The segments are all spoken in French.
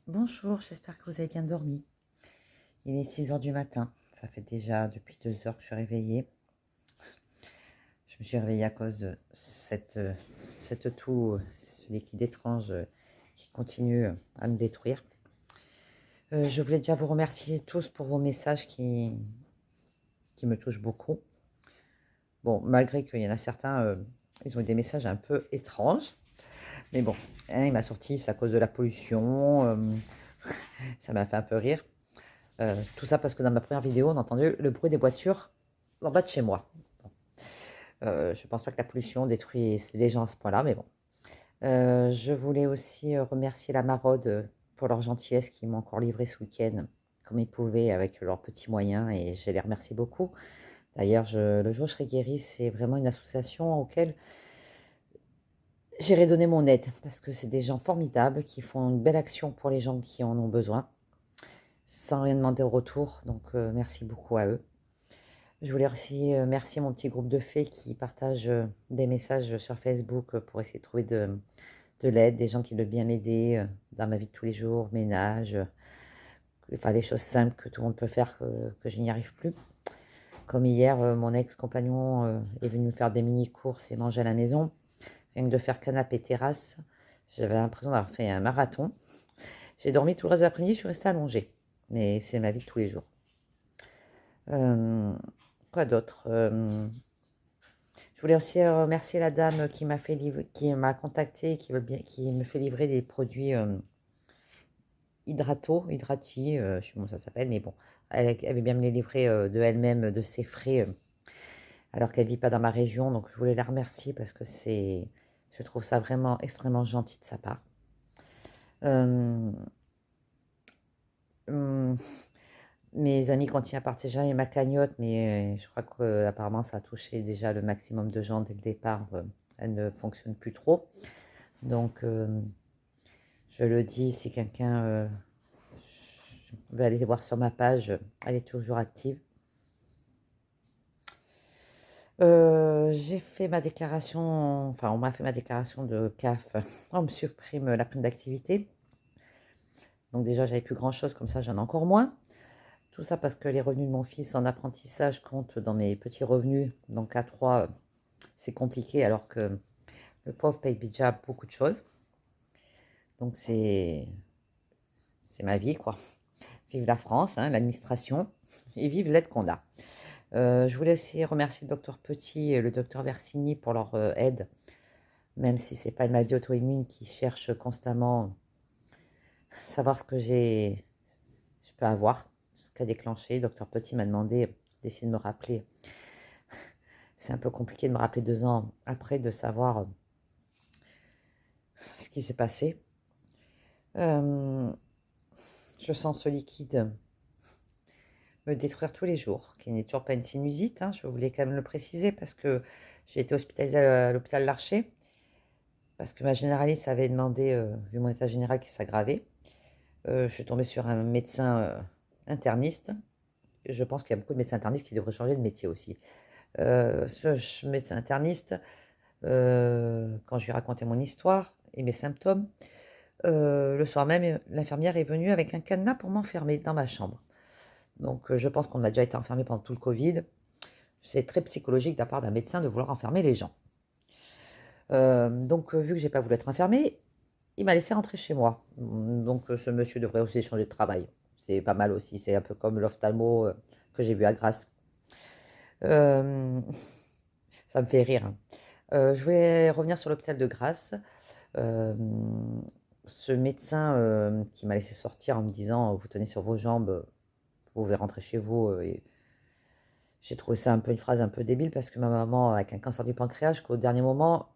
Bonjour, j'espère que vous avez bien dormi. Il est 6 heures du matin. Ça fait déjà depuis 2 heures que je suis réveillée. Je me suis réveillée à cause de cette toux, ce liquide étrange qui continue à me détruire. Je voulais déjà vous remercier tous pour vos messages qui me touchent beaucoup. Bon, malgré qu'il y en a certains, ils ont eu des messages un peu étranges. Mais bon, hein, il m'a sorti, c'est à cause de la pollution. Ça m'a fait un peu rire. Tout ça parce que dans ma première vidéo, on a entendu le bruit des voitures en bas de chez moi. Je pense pas que la pollution détruit les gens à ce point-là, mais bon. Je voulais aussi remercier la Maraude pour leur gentillesse qui m'ont encore livré ce week-end comme ils pouvaient avec leurs petits moyens et je les remercie beaucoup. D'ailleurs, le jour où je serai guérie, c'est vraiment une association auquel j'irai donner mon aide parce que c'est des gens formidables qui font une belle action pour les gens qui en ont besoin sans rien demander au retour. Donc, merci beaucoup à eux. Je voulais aussi remercier mon petit groupe de fées qui partagent des messages sur Facebook pour essayer de trouver de l'aide, des gens qui veulent bien m'aider dans ma vie de tous les jours, ménage, enfin des choses simples que tout le monde peut faire que je n'y arrive plus. Comme hier, mon ex-compagnon est venu me faire des mini-courses et manger à la maison. Rien que de faire canapé terrasse, j'avais l'impression d'avoir fait un marathon. J'ai dormi tout le reste de l'après-midi, je suis restée allongée. Mais c'est ma vie de tous les jours. Euh, quoi d'autre Je voulais aussi remercier la dame qui m'a fait qui m'a contacté, qui me fait livrer des produits hydrati, je sais pas comment ça s'appelle, mais bon, elle veut bien me les livrer de elle-même, de ses frais, alors qu'elle vit pas dans ma région, donc je voulais la remercier parce que je trouve ça vraiment extrêmement gentil de sa part. Euh, hum, Mes amis continuent à partager ma cagnotte, mais je crois qu'apparemment ça a touché déjà le maximum de gens dès le départ. Elle ne fonctionne plus trop. Donc, je le dis, si quelqu'un veut aller voir sur ma page, elle est toujours active. J'ai fait ma déclaration, enfin, on m'a fait ma déclaration de CAF. On me supprime la prime d'activité. Donc, déjà, j'avais plus grand-chose, comme ça, j'en ai encore moins. Tout ça parce que les revenus de mon fils en apprentissage comptent dans mes petits revenus. Donc, à 3, c'est compliqué, alors que le pauvre paye déjà beaucoup de choses. Donc, c'est ma vie, quoi. Vive la France, hein, l'administration, et vive l'aide qu'on a. Je voulais aussi remercier le docteur Petit et le docteur Versini pour leur aide, même si c'est pas une maladie auto-immune qui cherche constamment à savoir ce que je peux avoir, ce qu'a déclenché. Docteur Petit m'a demandé d'essayer de me rappeler. C'est un peu compliqué de me rappeler 2 ans après de savoir ce qui s'est passé. Euh, je sens ce liquide me détruire tous les jours, qui n'est toujours pas une sinusite, hein, je voulais quand même le préciser parce que j'ai été hospitalisée à l'hôpital Larcher, parce que ma généraliste avait demandé, vu mon état général qui s'aggravait, je suis tombée sur un médecin interniste. Je pense qu'il y a beaucoup de médecins internistes qui devraient changer de métier aussi. Ce médecin interniste, quand je lui ai raconté mon histoire et mes symptômes, le soir même, l'infirmière est venue avec un cadenas pour m'enfermer dans ma chambre. Donc je pense qu'on a déjà été enfermé pendant tout le Covid. C'est très psychologique de la part d'un médecin de vouloir enfermer les gens. Donc vu que j'ai pas voulu être enfermée, il m'a laissé rentrer chez moi. Donc ce monsieur devrait aussi changer de travail. C'est pas mal aussi, c'est un peu comme l'ophtalmo que j'ai vu à Grasse. Euh, Ça me fait rire, hein. Je vais revenir sur l'hôpital de Grasse. Euh, Ce médecin qui m'a laissé sortir en me disant vous tenez sur vos jambes, vous pouvez rentrer chez vous. Et j'ai trouvé ça un peu une phrase un peu débile parce que ma maman, avec un cancer du pancréas, jusqu'au dernier moment,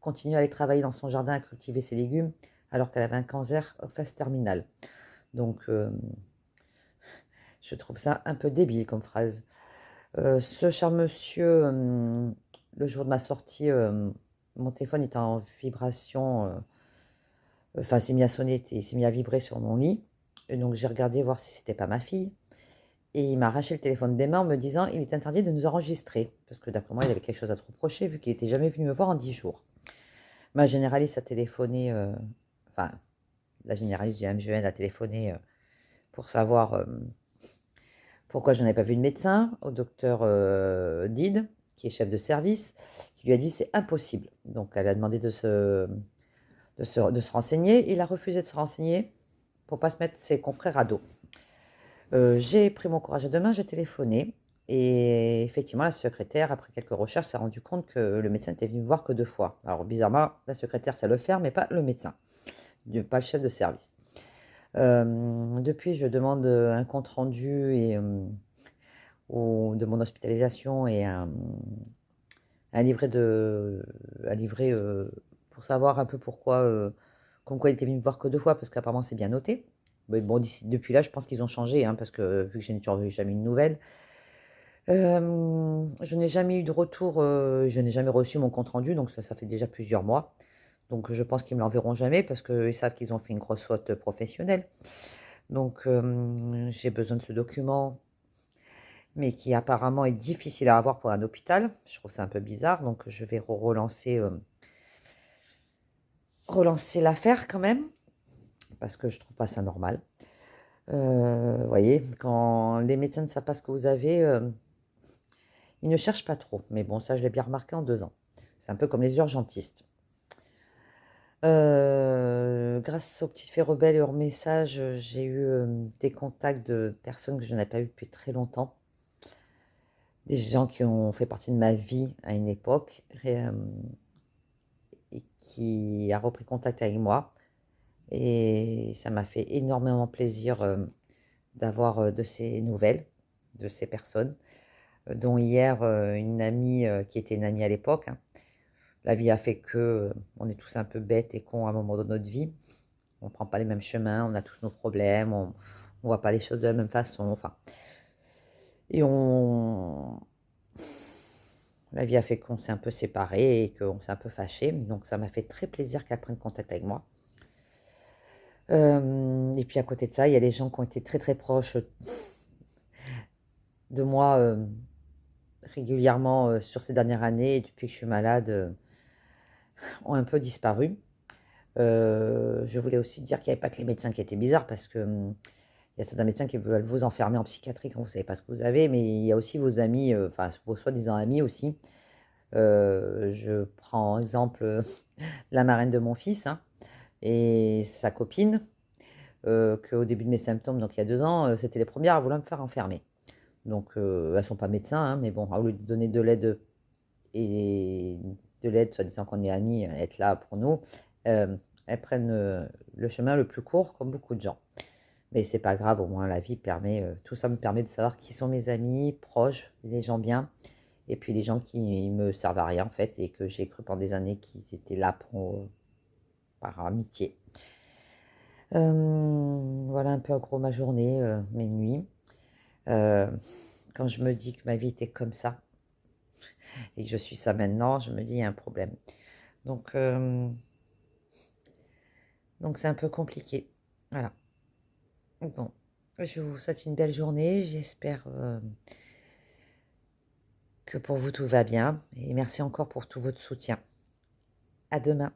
continue à aller travailler dans son jardin à cultiver ses légumes alors qu'elle avait un cancer phase terminale. Donc, je trouve ça un peu débile comme phrase. Ce cher monsieur, le jour de ma sortie, mon téléphone était en vibration, enfin, s'est mis à sonner, il s'est mis à vibrer sur mon lit. Et donc, j'ai regardé voir si c'était pas ma fille. Et il m'a arraché le téléphone des mains en me disant il est interdit de nous enregistrer. Parce que d'après moi, il avait quelque chose à se reprocher vu qu'il n'était jamais venu me voir en 10 jours. Ma généraliste a téléphoné, enfin, la généraliste du MGN a téléphoné pour savoir pourquoi je n'avais pas vu de médecin, au docteur Did, qui est chef de service, qui lui a dit c'est impossible. Donc elle a demandé de se renseigner. Il a refusé de se renseigner pour pas se mettre ses confrères à dos. J'ai pris mon courage à deux mains, j'ai téléphoné. Et effectivement, la secrétaire, après quelques recherches, s'est rendu compte que le médecin était venu me voir que 2 fois. Alors bizarrement, la secrétaire sait le faire, mais pas le médecin, pas le chef de service. Depuis, je demande un compte rendu de mon hospitalisation et un livret, pour savoir un peu pourquoi, comme quoi il était venu me voir que 2 fois, parce qu'apparemment c'est bien noté. Mais bon, depuis là, je pense qu'ils ont changé, hein, parce que vu que je n'ai toujours jamais eu de nouvelles. Je n'ai jamais eu de retour, je n'ai jamais reçu mon compte rendu, donc ça fait déjà plusieurs mois. Donc je pense qu'ils me l'enverront jamais parce qu'ils savent qu'ils ont fait une grosse faute professionnelle. Donc j'ai besoin de ce document, mais qui apparemment est difficile à avoir pour un hôpital. Je trouve ça un peu bizarre, donc je vais relancer l'affaire quand même, parce que je trouve pas ça normal. Vous voyez, quand les médecins ne savent pas ce que vous avez, ils ne cherchent pas trop. Mais bon, ça, je l'ai bien remarqué en 2 ans. C'est un peu comme les urgentistes. Grâce aux petites fées rebelles et aux messages, j'ai eu des contacts de personnes que je n'avais pas eues depuis très longtemps. Des gens qui ont fait partie de ma vie à une époque et qui a repris contact avec moi. Et ça m'a fait énormément plaisir d'avoir de ces nouvelles, de ces personnes, dont hier une amie qui était une amie à l'époque, hein. La vie a fait que on est tous un peu bêtes et cons à un moment de notre vie. On ne prend pas les mêmes chemins, on a tous nos problèmes, on ne voit pas les choses de la même façon. Enfin, et la vie a fait qu'on s'est un peu séparés et qu'on s'est un peu fâchés. Donc ça m'a fait très plaisir qu'elle prenne contact avec moi. Et puis à côté de ça, il y a des gens qui ont été très très proches de moi régulièrement sur ces dernières années, et depuis que je suis malade, ont un peu disparu. Je voulais aussi dire qu'il n'y avait pas que les médecins qui étaient bizarres, parce que il y a certains médecins qui veulent vous enfermer en psychiatrie quand vous ne savez pas ce que vous avez, mais il y a aussi vos amis, enfin vos soi-disant amis aussi. Je prends exemple la marraine de mon fils, hein, et sa copine, qu'au début de mes symptômes, donc il y a 2 ans, c'était les premières à vouloir me faire enfermer. Donc elles ne sont pas médecins, hein, mais bon, au lieu de donner de l'aide, et de l'aide, soi-disant qu'on est amis, être là pour nous, elles prennent le chemin le plus court, comme beaucoup de gens. Mais c'est pas grave, au moins la vie permet, tout ça me permet de savoir qui sont mes amis proches, les gens bien, et puis les gens qui me servent à rien en fait, et que j'ai cru pendant des années qu'ils étaient là par amitié. Voilà un peu en gros ma journée, mes nuits. Euh, Quand je me dis que ma vie était comme ça, et que je suis ça maintenant, je me dis il y a un problème. Donc c'est un peu compliqué. Voilà. Bon, je vous souhaite une belle journée. J'espère que pour vous tout va bien. Et merci encore pour tout votre soutien. À demain.